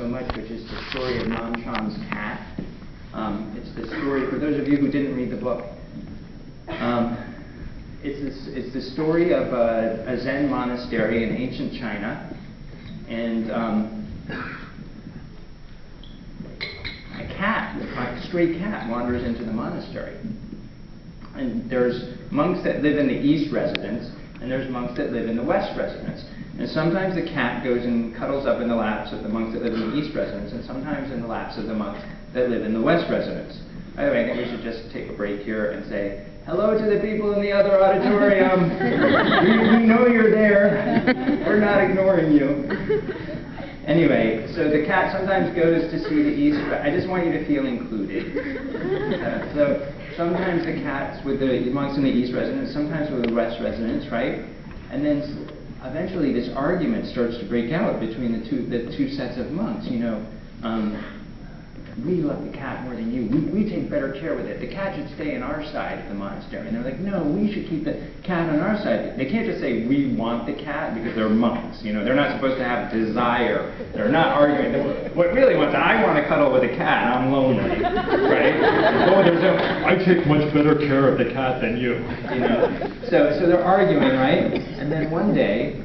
so much, which is the story of Namchan's cat. It's the story, for those of you who didn't read the book, it's the story of a Zen monastery in ancient China, and a stray cat wanders into the monastery. And there's monks that live in the east residence, and there's monks that live in the west residence. And sometimes the cat goes and cuddles up in the laps of the monks that live in the east residence, and sometimes in the laps of the monks that live in the west residence. By the way, I think we should just take a break here and say, hello to the people in the other auditorium. we know you're there. We're not ignoring you. Anyway, so the cat sometimes goes to see the east. I just want you to feel included. So sometimes the cat's with the monks in the east residence, sometimes with the west residence, right? And then eventually this argument starts to break out between the two sets of monks. You know, we love the cat more than you. We take better care with it. The cat should stay on our side of the monastery. And they're like, no, we should keep the cat on our side. They can't just say we want the cat because they're monks. You know, they're not supposed to have desire. They're not arguing. What really wants, I want to cuddle with a cat and I'm lonely, right? Oh, I take much better care of the cat than you. You know, so they're arguing, right? And then one day,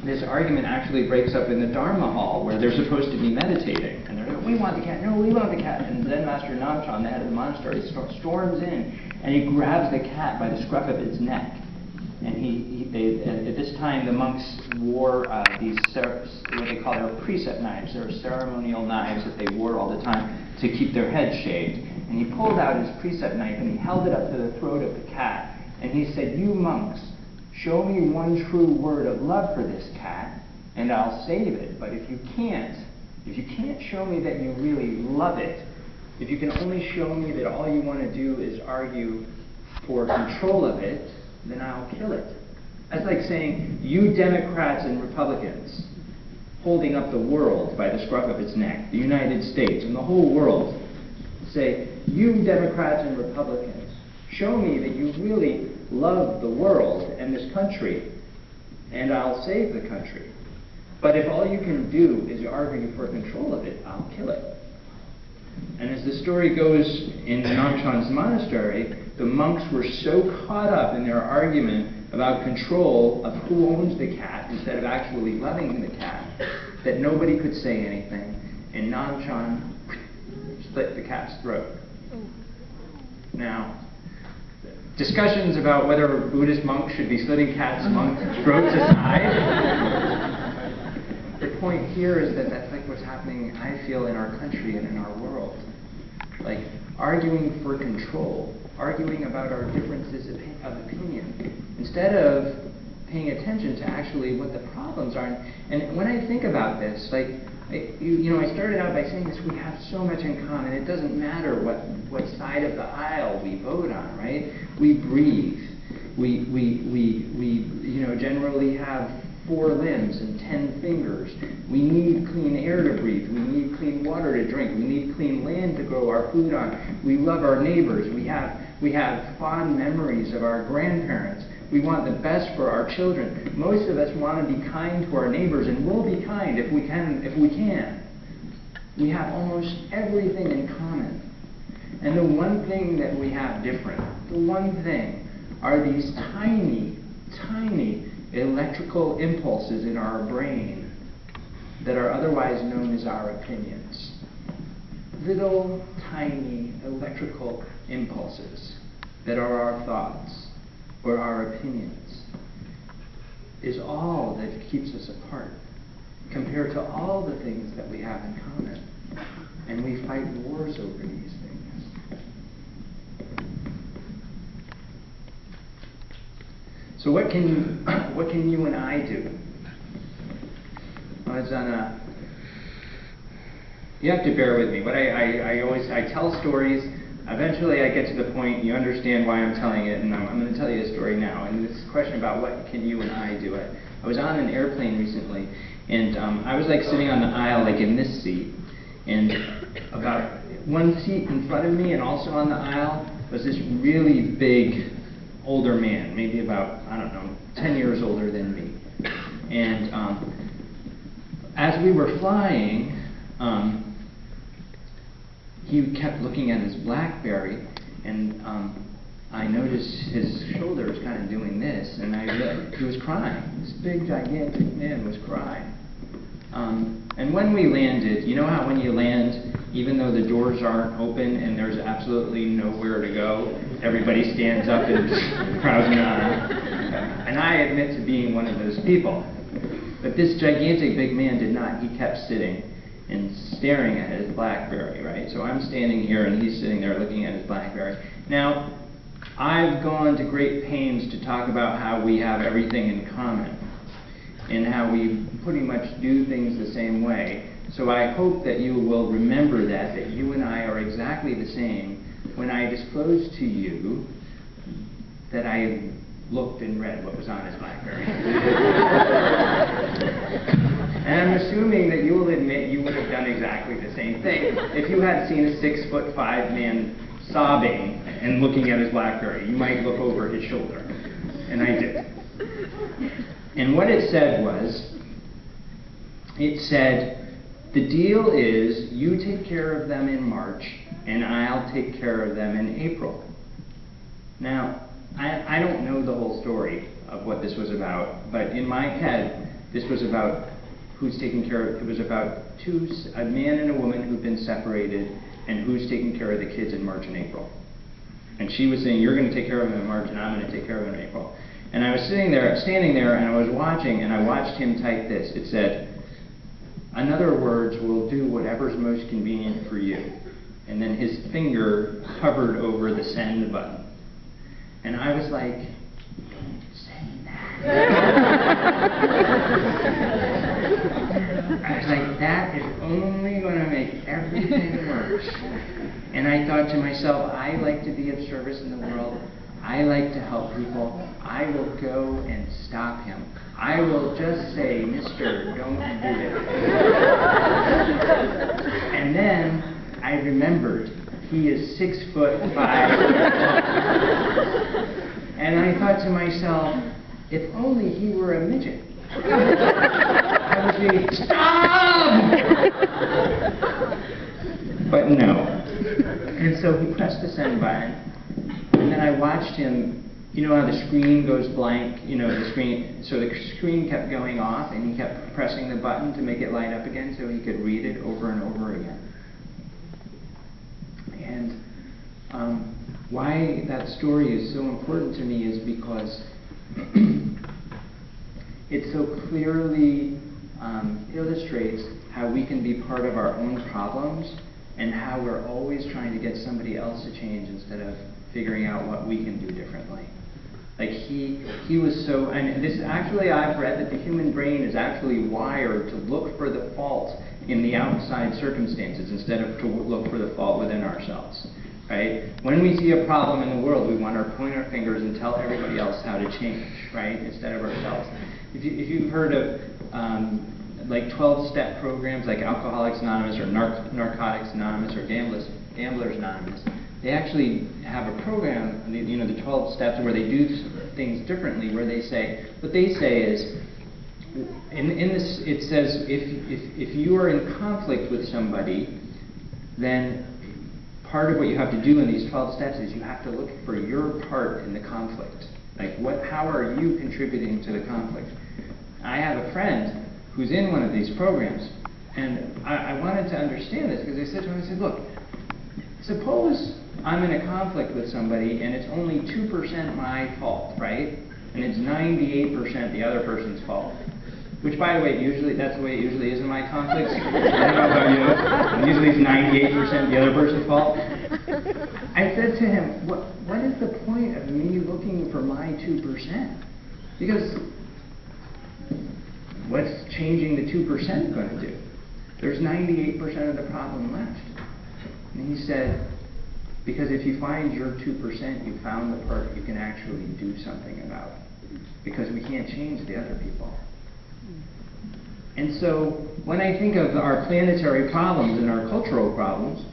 this argument actually breaks up in the Dharma hall where they're supposed to be meditating. And they're like, we want the cat, no, we want the cat. And Zen Master Namchan, the head of the monastery, storms in and he grabs the cat by the scruff of its neck. And at this time the monks wore these, what they call their precept knives. They were ceremonial knives that they wore all the time to keep their heads shaved. And he pulled out his precept knife and he held it up to the throat of the cat. And he said, you monks, show me one true word of love for this cat, and I'll save it. But if you can't show me that you really love it, if you can only show me that all you want to do is argue for control of it, then I'll kill it. That's like saying, you Democrats and Republicans, holding up the world by the scruff of its neck, the United States and the whole world, say, you Democrats and Republicans, show me that you really love the world and this country, and I'll save the country. But if all you can do is argue for control of it, I'll kill it. And as the story goes in Namchan's monastery, the monks were so caught up in their argument about control of who owns the cat instead of actually loving the cat that nobody could say anything, and Namchan split the cat's throat. Now, discussions about whether Buddhist monks should be slitting cats' throats aside, the point here is that that's like what's happening, I feel, in our country and in our world. Like, arguing for control, arguing about our differences of opinion, instead of paying attention to actually what the problems are. And when I think about this, like, I started out by saying this, we have so much in common. It doesn't matter what side of the aisle we vote on, right? We breathe. We generally have 4 limbs and 10 fingers. We need clean air to breathe. We need clean water to drink. We need clean land to grow our food on. We love our neighbors. We have fond memories of our grandparents. We want the best for our children. Most of us want to be kind to our neighbors, and we'll be kind if we can. We have almost everything in common. And the one thing that we have different, the one thing, are these tiny, tiny electrical impulses in our brain that are otherwise known as our opinions. Little, tiny electrical impulses that are our thoughts or our opinions is all that keeps us apart compared to all the things that we have in common. And we fight wars over these things. So what can you and I do? You have to bear with me, but I tell stories. Eventually I get to the point, you understand why I'm telling it, and I'm going to tell you a story now. And this question about what can you and I do. I was on an airplane recently, and I was like sitting on the aisle, like in this seat, and about one seat in front of me and also on the aisle was this really big older man, maybe about, 10 years older than me. And as we were flying, he kept looking at his BlackBerry, and I noticed his shoulder was kind of doing this, and I realized he was crying. This big, gigantic man was crying. And when we landed, you know how when you land, even though the doors aren't open and there's absolutely nowhere to go, everybody stands up and crowds around. And I admit to being one of those people. But this gigantic big man did not. He kept sitting and staring at his BlackBerry, right? So I'm standing here and he's sitting there looking at his BlackBerry. Now, I've gone to great pains to talk about how we have everything in common and how we pretty much do things the same way. So I hope that you will remember that you and I are exactly the same when I disclose to you that I looked and read what was on his BlackBerry. And I'm assuming that you will admit you would have done exactly the same thing. If you had seen a 6'5" man sobbing and looking at his BlackBerry, you might look over his shoulder. And I did. And what it said was, it said, the deal is you take care of them in March and I'll take care of them in April. Now, I don't know the whole story of what this was about, but in my head, this was about who's taking care of, it was about a man and a woman who've been separated and who's taking care of the kids in March and April. And she was saying, you're going to take care of them in March and I'm going to take care of them in April. And I was standing there, and I was watching, and I watched him type this. It said, in other words, we'll do whatever's most convenient for you. And then his finger hovered over the send button. And I was like, don't say that. I was like, that is only going to make everything worse. And I thought to myself, I like to be of service in the world. I like to help people. I will go and stop him. I will just say, Mister, don't do it. And then I remembered he is 6'5". And I thought to myself, if only he were a midget. I would be, stop! But no. And so he pressed the send button. And then I watched him, you know how the screen goes blank, you know, the screen, so the screen kept going off and he kept pressing the button to make it light up again so he could read it over and over again. And why that story is so important to me is because it so clearly illustrates how we can be part of our own problems and how we're always trying to get somebody else to change instead of figuring out what we can do differently. Like he was so, and this actually I've read that the human brain is actually wired to look for the fault in the outside circumstances instead of to look for the fault within ourselves, right? When we see a problem in the world, we want to point our fingers and tell everybody else how to change, right? Instead of ourselves. If you've heard of like 12-step programs like Alcoholics Anonymous or Narcotics Anonymous or Gamblers Anonymous, they actually have a program, you know, the 12 steps where they do things differently, where they say, what they say is, in this, it says, if you are in conflict with somebody, then part of what you have to do in these 12 steps is you have to look for your part in the conflict. Like, how are you contributing to the conflict? I have a friend who's in one of these programs, and I wanted to understand this, because I said to him, I said, look, suppose I'm in a conflict with somebody and it's only 2% my fault, right? And it's 98% the other person's fault. Which, by the way, usually that's the way it usually is in my conflicts. I don't know about you. Usually it's 98% the other person's fault. I said to him, what is the point of me looking for my 2%? Because what's changing the 2% going to do? There's 98% of the problem left. And he said, because if you find your 2%, you found the part you can actually do something about. Because we can't change the other people. And so, when I think of our planetary problems and our cultural problems,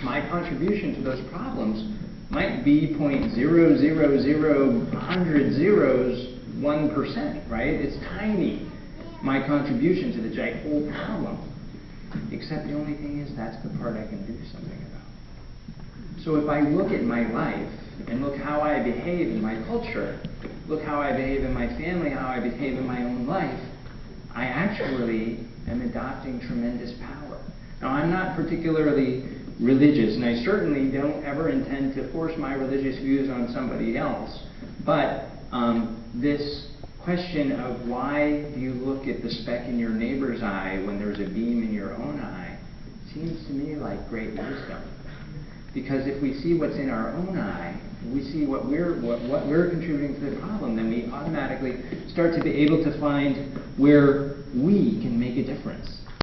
my contribution to those problems might be 0.000 100 zeros 1%, right? It's tiny, my contribution to the whole problem. Except the only thing is that's the part I can do something about. So if I look at my life and look how I behave in my culture, look how I behave in my family, how I behave in my own life, I actually am adopting tremendous power. Now, I'm not particularly religious, and I certainly don't ever intend to force my religious views on somebody else. But this question of why do you look at the speck in your neighbor's eye when there's a beam in your own eye seems to me like great wisdom. Because if we see what's in our own eye, we see what we're contributing to the problem, then we automatically start to be able to find where we can make a difference.